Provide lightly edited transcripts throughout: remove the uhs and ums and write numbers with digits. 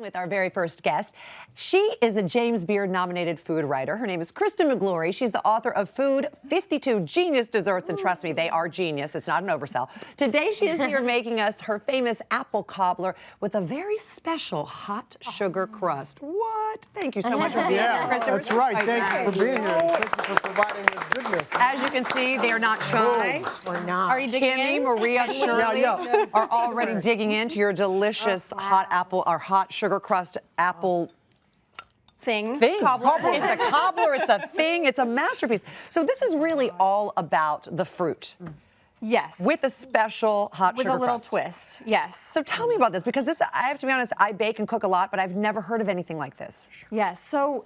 With our very first guest. She is a James Beard nominated food writer. Her name is Kristen Miglore. She's the author of Food 52 Genius Desserts, and trust me, they are genius. It's not an oversell. Today she is here making us her famous apple cobbler with a very special hot sugar crust. What? Thank you so much for being here, Kristen. That's right. Thank you for being here. And thank you for providing this goodness. As you can see, they are not shy. We're not. Are you digging Kimmy, in? Maria, Shirley are already digging into your delicious hot apple or hot sugar crust apple Thing. Cobbler. It's a cobbler, it's a thing, it's a masterpiece. So this is really all about the fruit. Yes. With a special hot With sugar a little crust. twist. Yes. So tell me about this, because this, I have to be honest, I bake and cook a lot, but I've never heard of anything like this. Yes. So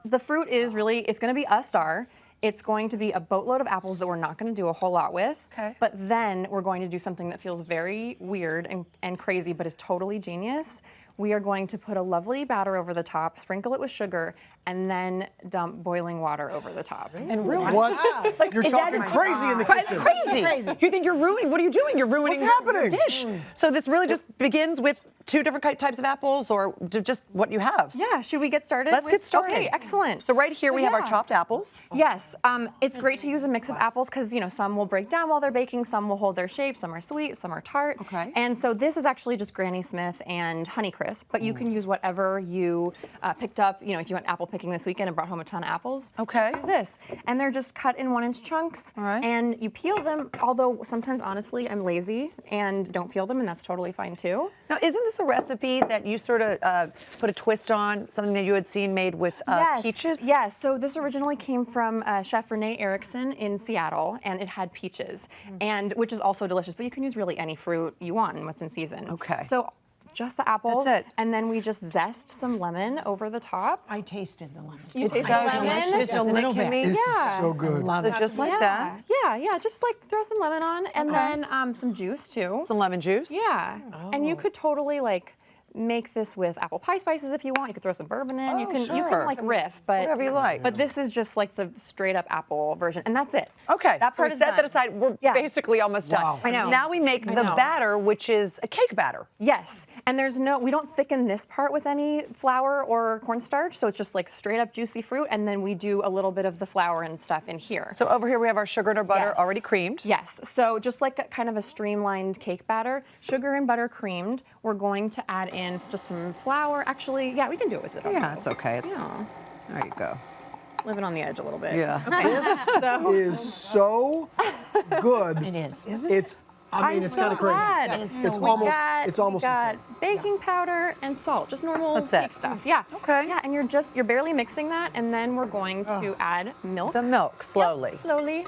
the fruit is really, it's going to be a star. It's going to be a boatload of apples that we're not going to do a whole lot with. Okay. But then we're going to do something that feels very weird and crazy, but is totally genius. We are going to put a lovely batter over the top, sprinkle it with sugar, and then dump boiling water over the top. And ruin What? Like, You're is that- talking crazy in the It's kitchen. crazy. You think you're ruining, what are you doing? You're ruining What's your happening? dish. So this really just begins with two different types of apples, or just what you have? Yeah, should we get started? Let's get started. Okay, excellent. So right here we have our yeah. chopped apples. Yes, it's great to use a mix of apples because, you know, some will break down while they're baking, some will hold their shape, some are sweet, some are tart. Okay. And so this is actually just Granny Smith and Honeycrisp, but you can use whatever you picked up, you know, if you went apple picking this weekend and brought home a ton of apples, Okay. just use this. And they're just cut in 1-inch chunks. All right. And you peel them, although sometimes, honestly, I'm lazy and don't peel them, and that's totally fine too. Now, isn't this a recipe that you sort of put a twist on, something that you had seen made with peaches? Yes, so this originally came from Chef Renee Erickson in Seattle, and it had peaches, and which is also delicious, but you can use really any fruit you want and what's in season. Okay. So just the apples, That's it. and then we just zest some lemon over the top. I tasted the lemon. You taste so the lemon? delicious, Just a little bit. This Yeah. is so good. Love So it. just like yeah. that, Yeah, just like throw some lemon on, and then some juice too. some lemon juice. Yeah, and you could totally like make this with apple pie spices if you want. You could throw some bourbon in. You Oh, can sure. like riff, but Whatever you like. But this is just like the straight up apple version, and that's it. Okay, that so part we is set that done. aside. We're Yeah. basically almost done. Wow. I know. Now we make the know. batter, which is a cake batter. Yes, and we don't thicken this part with any flour or cornstarch, so it's just like straight up juicy fruit, and then we do a little bit of the flour and stuff in here. So over here we have our sugar and our butter Yes. already creamed. Yes, so just like a kind of a streamlined cake batter, sugar and butter creamed. We're going to add in just some flour. Actually, yeah, we can do it with it. Yeah, it's okay. It's, Yeah. there you go. Living on the edge a little bit. Yeah. So, Is so good. It is. It's. I mean, I'm it's so kind of crazy. glad. It's We almost. got- It's almost we got insane. baking powder and salt, just normal That's it. cake stuff. Yeah. Okay. Yeah, and you're barely mixing that, and then we're going to add milk. The milk, slowly. Yep, slowly.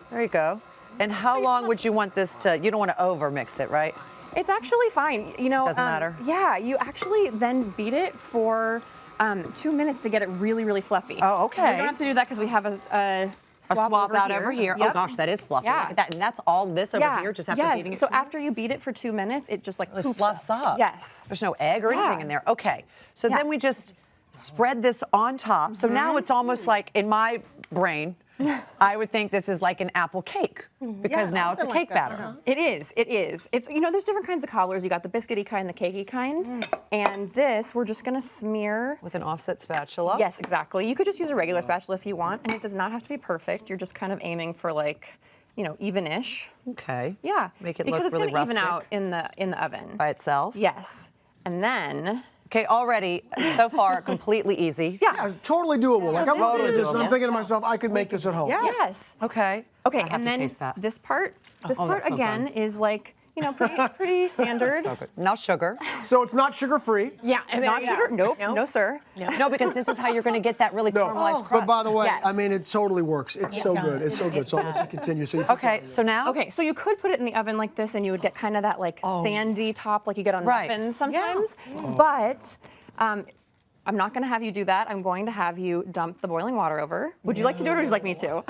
There you go. And how long would you want this to, you don't want to over mix it, right? It's actually fine. You know, Doesn't matter? Yeah, you actually then beat it for 2 minutes to get it really, really fluffy. Oh, okay. We don't have to do that because we have a swab out over here. Yep. Oh gosh, that is fluffy. Yeah. Look at that. And that's all this over here just after yes. beating it. So 2 minutes? after you beat it for 2 minutes, it just like It poofs fluffs up. Yes. There's no egg or Yeah. anything in there. Okay. So Yeah. then we just spread this on top. So now it's almost like, in my brain, I would think this is like an apple cake, because now it's a cake batter. It is. It is. It's, you know, there's different kinds of cobblers. You got the biscuity kind, the cakey kind, and this we're just gonna smear. With an offset spatula. Yes, exactly. You could just use a regular spatula if you want, and it does not have to be perfect. You're just kind of aiming for like, you know, even-ish. Okay. Yeah. Make it because look it's really gonna even rustic. out in the oven. By itself. Yes. And then. Okay, already, so far, completely easy. Yeah. Totally doable. Like I'm this looking at is- this and I'm thinking to myself, I could make this at home. Yes. Okay. Okay, I have and to then taste that. this part that's so again good. is like, you know, pretty standard. So good. Now sugar. So it's not sugar-free. Yeah. And Not sugar? Nope. No, sir. No, because this is how you're going to get that really No. caramelized But crust. by the way, Yes. I mean, it totally works. It's so good. It's so good. So let's continue. So you Okay, so now? Okay, so you could put it in the oven like this, and you would get kind of that like sandy top, like you get on Right. muffins sometimes. But I'm not going to have you do that. I'm going to have you dump the boiling water over. Would you like to do it, or would you like me to?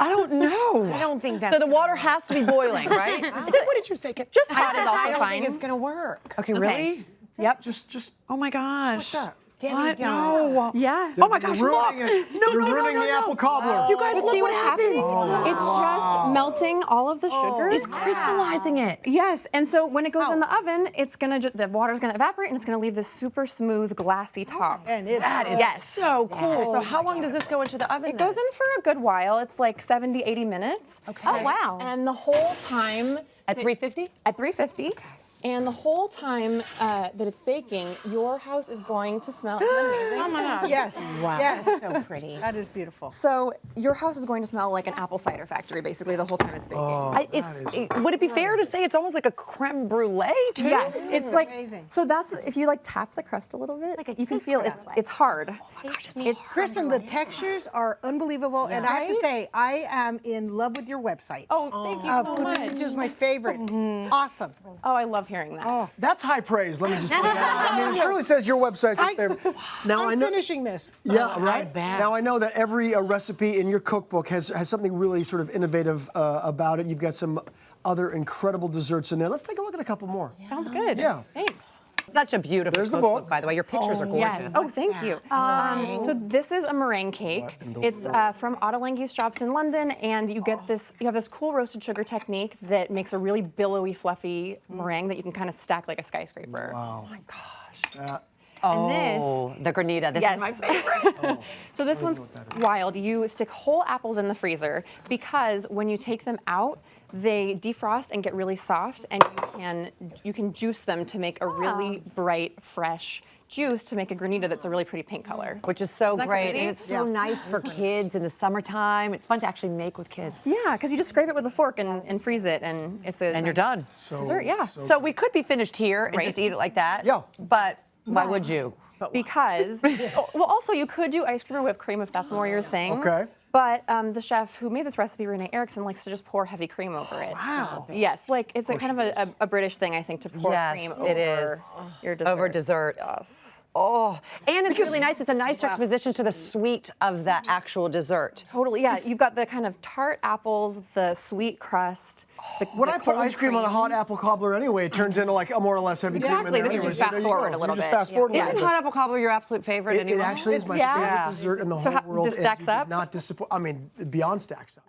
I don't know. I don't think that's. So the water has to be boiling, right? What did you say? Just hot is also I don't fine. think it's gonna work. Okay, really? Yep. just Oh my gosh. like that. What? No. Yeah. Oh my gosh, You're look! ruining it. You're ruining the apple cobbler. You guys, But look see what what's happens. happening? It's just melting all of the sugar. It's crystallizing it. Yes, and so when it goes in the oven, it's gonna the water's gonna evaporate and it's gonna leave this super smooth, glassy top. And it's Yes. so cool. So how long does this go into the oven? It goes in for a good while. It's like 70, 80 minutes. Okay. Oh, wow. And the whole time At 350? at 350. And the whole time that it's baking, your house is going to smell amazing. Oh my God. Yes. Wow. Yes. So pretty. That is beautiful. So your house is going to smell like an apple cider factory, basically, the whole time it's baking. Would it be fair to say it's almost like a creme brulee too? Yes, it's like amazing. so. That's if you like tap the crust a little bit, you can feel it's hard. Kristen, the textures are unbelievable, and I have to Right? say, I am in love with your website. Oh, thank you so Food much. Vintage is my favorite. Awesome. Oh, I love hearing that. That's high praise. Let me just point that out. I mean, it surely says your website's your favorite. Now I I'm know. finishing this. Yeah, right. bet. Now I know that every recipe in your cookbook has something really sort of innovative about it. You've got some other incredible desserts in there. Let's take a look at a couple more. Sounds good. Yeah. Thanks. Such a beautiful There's the cookbook, book. by the way. Your pictures are gorgeous. Yes. Oh, thank you. So this is a meringue cake. It's from Ottolenghi shops in London, and you get this. You have this cool roasted sugar technique that makes a really billowy, fluffy meringue that you can kind of stack like a skyscraper. Wow. Oh my gosh. And Oh, the Granita. This is my favorite. So this one's wild. You stick whole apples in the freezer because when you take them out, they defrost and get really soft, and you can juice them to make a really bright, fresh juice to make a granita that's a really pretty pink color. Which is so that great. crazy? And it's so nice for kids in the summertime. It's fun to actually make with kids. Yeah, because you just scrape it with a fork and freeze it, and it's a And you're nice done. dessert. Yeah. So we could be finished here and Right. just eat it like that. Yeah. But why would you? Because, well, also you could do ice cream or whipped cream if that's more your thing. Okay. But the chef who made this recipe, Renee Erickson, likes to just pour heavy cream over it. Wow. Yes, like it's a kind of a British thing, I think, to pour Yes, cream it over is. your desserts. Over desserts. Yes. Oh, and it's really nice. It's a nice juxtaposition to the sweet of the actual dessert. Totally, yeah. You've got the kind of tart apples, the sweet crust. When the I put cold ice cream on a hot apple cobbler anyway, it turns into like a more or less heavy cream in Exactly, there this is anyway. just So fast there you forward go. a little You just bit. fast forward a Isn't little bit. hot apple cobbler your absolute favorite It anyway? actually is my Yeah. favorite dessert in the whole So world. this and stacks you did up? Not disappoint. I mean, beyond stacks up.